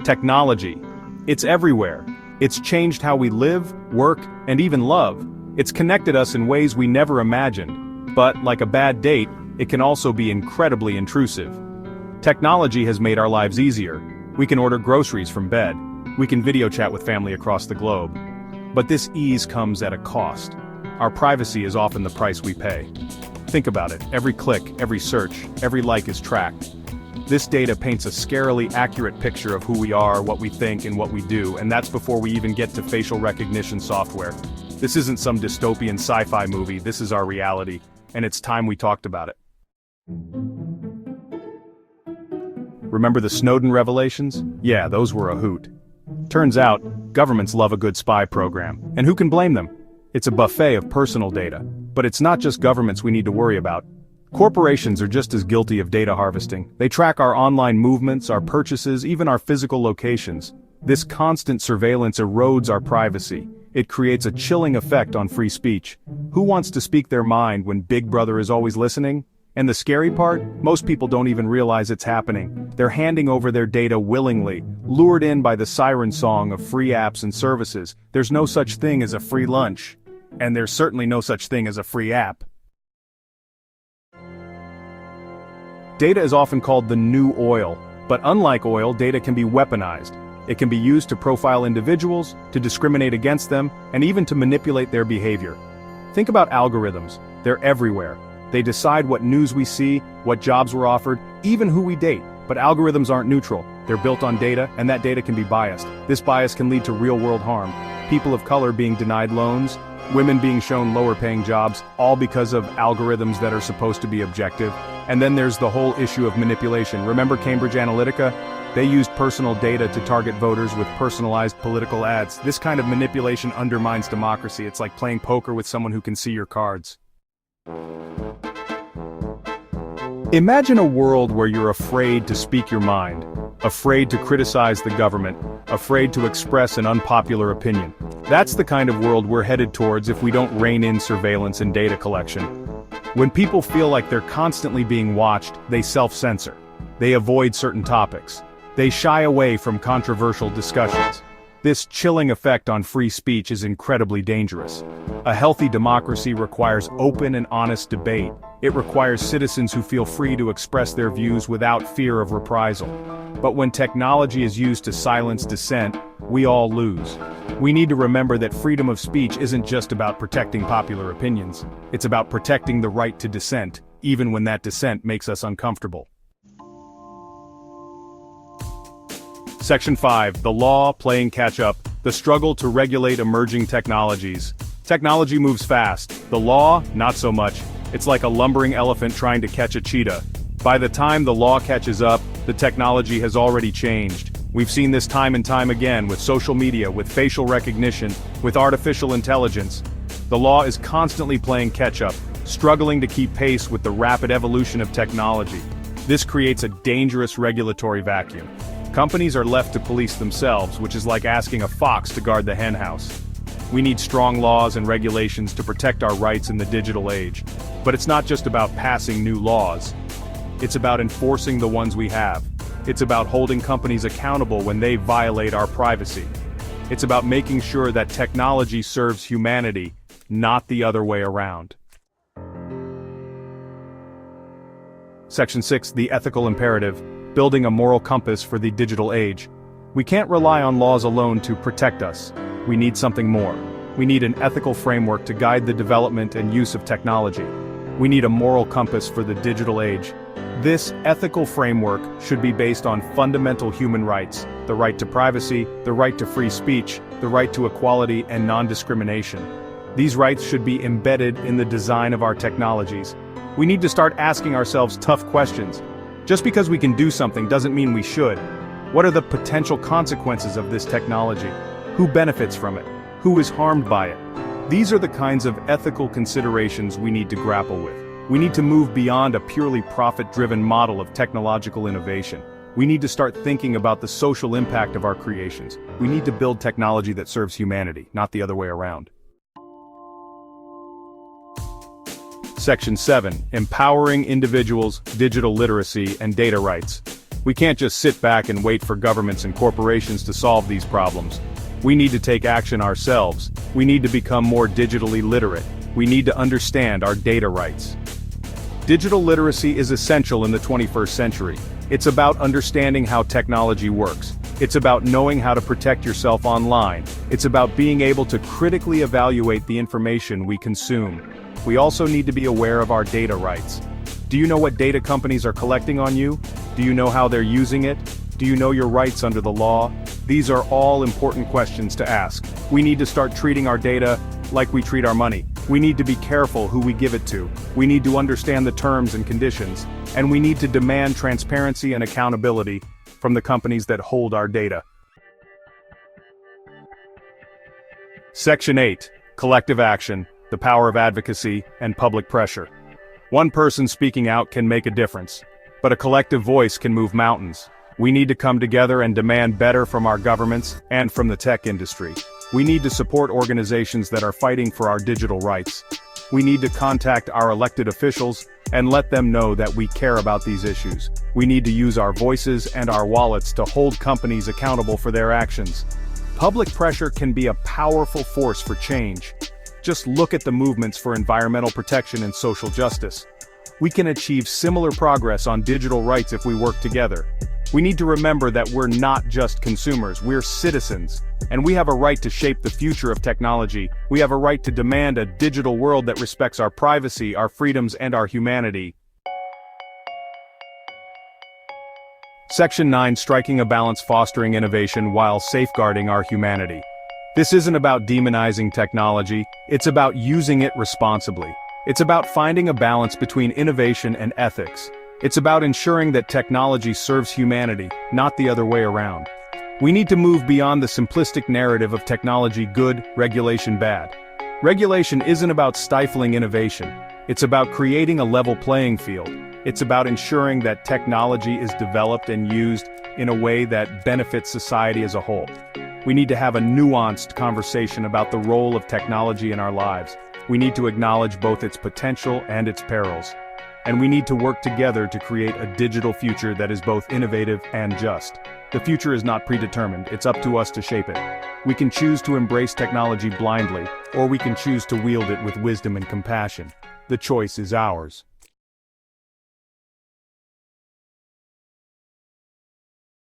Technology. It's everywhere. It's changed how we live, work, and even love. It's connected us in ways we never imagined. But, like a bad date, it can also be incredibly intrusive. Technology has made our lives easier. We can order groceries from bed. We can video chat with family across the globe. But this ease comes at a cost. Our privacy is often the price we pay. Think about it. Every click, every search, every like is tracked. This data paints a scarily accurate picture of who we are, what we think, and what we do, and that's before we even get to facial recognition software. This isn't some dystopian sci-fi movie, this is our reality, and it's time we talked about it. Remember the Snowden revelations? Yeah, those were a hoot. Turns out, governments love a good spy program, and who can blame them? It's a buffet of personal data. But it's not just governments we need to worry about. Corporations are just as guilty of data harvesting. They track our online movements, our purchases, even our physical locations. This constant surveillance erodes our privacy. It creates a chilling effect on free speech. Who wants to speak their mind when Big Brother is always listening? And the scary part? Most people don't even realize it's happening. They're handing over their data willingly, lured in by the siren song of free apps and services. There's no such thing as a free lunch. And there's certainly no such thing as a free app. Data is often called the new oil, but unlike oil, data can be weaponized. It can be used to profile individuals, to discriminate against them, and even to manipulate their behavior. Think about algorithms. They're everywhere. They decide what news we see, what jobs we're offered, even who we date. But algorithms aren't neutral. They're built on data, and that data can be biased. This bias can lead to real-world harm. People of color being denied loans, women being shown lower-paying jobs, all because of algorithms that are supposed to be objective. And then there's the whole issue of manipulation. Remember Cambridge Analytica? They used personal data to target voters with personalized political ads. This kind of manipulation undermines democracy. It's like playing poker with someone who can see your cards. Imagine a world where you're afraid to speak your mind, afraid to criticize the government, afraid to express an unpopular opinion. That's the kind of world we're headed towards if we don't rein in surveillance and data collection. When people feel like they're constantly being watched, they self-censor. They avoid certain topics. They shy away from controversial discussions. This chilling effect on free speech is incredibly dangerous. A healthy democracy requires open and honest debate. It requires citizens who feel free to express their views without fear of reprisal. But when technology is used to silence dissent, we all lose. We need to remember that freedom of speech isn't just about protecting popular opinions. It's about protecting the right to dissent, even when that dissent makes us uncomfortable. Section 5. The law playing catch-up. The struggle to regulate emerging technologies. Technology moves fast. The law, not so much. It's like a lumbering elephant trying to catch a cheetah. By the time the law catches up, the technology has already changed. We've seen this time and time again with social media, with facial recognition, with artificial intelligence. The law is constantly playing catch-up, struggling to keep pace with the rapid evolution of technology. This creates a dangerous regulatory vacuum. Companies are left to police themselves, which is like asking a fox to guard the henhouse. We need strong laws and regulations to protect our rights in the digital age. But it's not just about passing new laws. It's about enforcing the ones we have. It's about holding companies accountable when they violate our privacy. It's about making sure that technology serves humanity, not the other way around. Section 6. The ethical imperative. Building a moral compass for the digital age. We can't rely on laws alone to protect us. We need something more. We need an ethical framework to guide the development and use of technology. We need a moral compass for the digital age. This ethical framework should be based on fundamental human rights, the right to privacy, the right to free speech, the right to equality and non-discrimination. These rights should be embedded in the design of our technologies. We need to start asking ourselves tough questions. Just because we can do something doesn't mean we should. What are the potential consequences of this technology? Who benefits from it? Who is harmed by it? These are the kinds of ethical considerations we need to grapple with. We need to move beyond a purely profit-driven model of technological innovation. We need to start thinking about the social impact of our creations. We need to build technology that serves humanity, not the other way around. Section 7. Empowering individuals, digital literacy, and data rights. We can't just sit back and wait for governments and corporations to solve these problems. We need to take action ourselves. We need to become more digitally literate. We need to understand our data rights. Digital literacy is essential in the 21st century. It's about understanding how technology works. It's about knowing how to protect yourself online. It's about being able to critically evaluate the information we consume. We also need to be aware of our data rights. Do you know what data companies are collecting on you? Do you know how they're using it? Do you know your rights under the law? These are all important questions to ask. We need to start treating our data like we treat our money. We need to be careful who we give it to. We need to understand the terms and conditions. And we need to demand transparency and accountability from the companies that hold our data. Section 8. Collective action, the power of advocacy, and public pressure. One person speaking out can make a difference, but a collective voice can move mountains. We need to come together and demand better from our governments and from the tech industry. We need to support organizations that are fighting for our digital rights. We need to contact our elected officials and let them know that we care about these issues. We need to use our voices and our wallets to hold companies accountable for their actions. Public pressure can be a powerful force for change. Just look at the movements for environmental protection and social justice. We can achieve similar progress on digital rights if we work together. We need to remember that we're not just consumers, we're citizens. And we have a right to shape the future of technology. We have a right to demand a digital world that respects our privacy, our freedoms, and our humanity. Section 9. Striking a balance, fostering innovation while safeguarding our humanity. This isn't about demonizing technology, it's about using it responsibly. It's about finding a balance between innovation and ethics. It's about ensuring that technology serves humanity, not the other way around. We need to move beyond the simplistic narrative of technology good, regulation bad. Regulation isn't about stifling innovation. It's about creating a level playing field. It's about ensuring that technology is developed and used in a way that benefits society as a whole. We need to have a nuanced conversation about the role of technology in our lives. We need to acknowledge both its potential and its perils. And we need to work together to create a digital future that is both innovative and just. The future is not predetermined, it's up to us to shape it. We can choose to embrace technology blindly, or we can choose to wield it with wisdom and compassion. The choice is ours.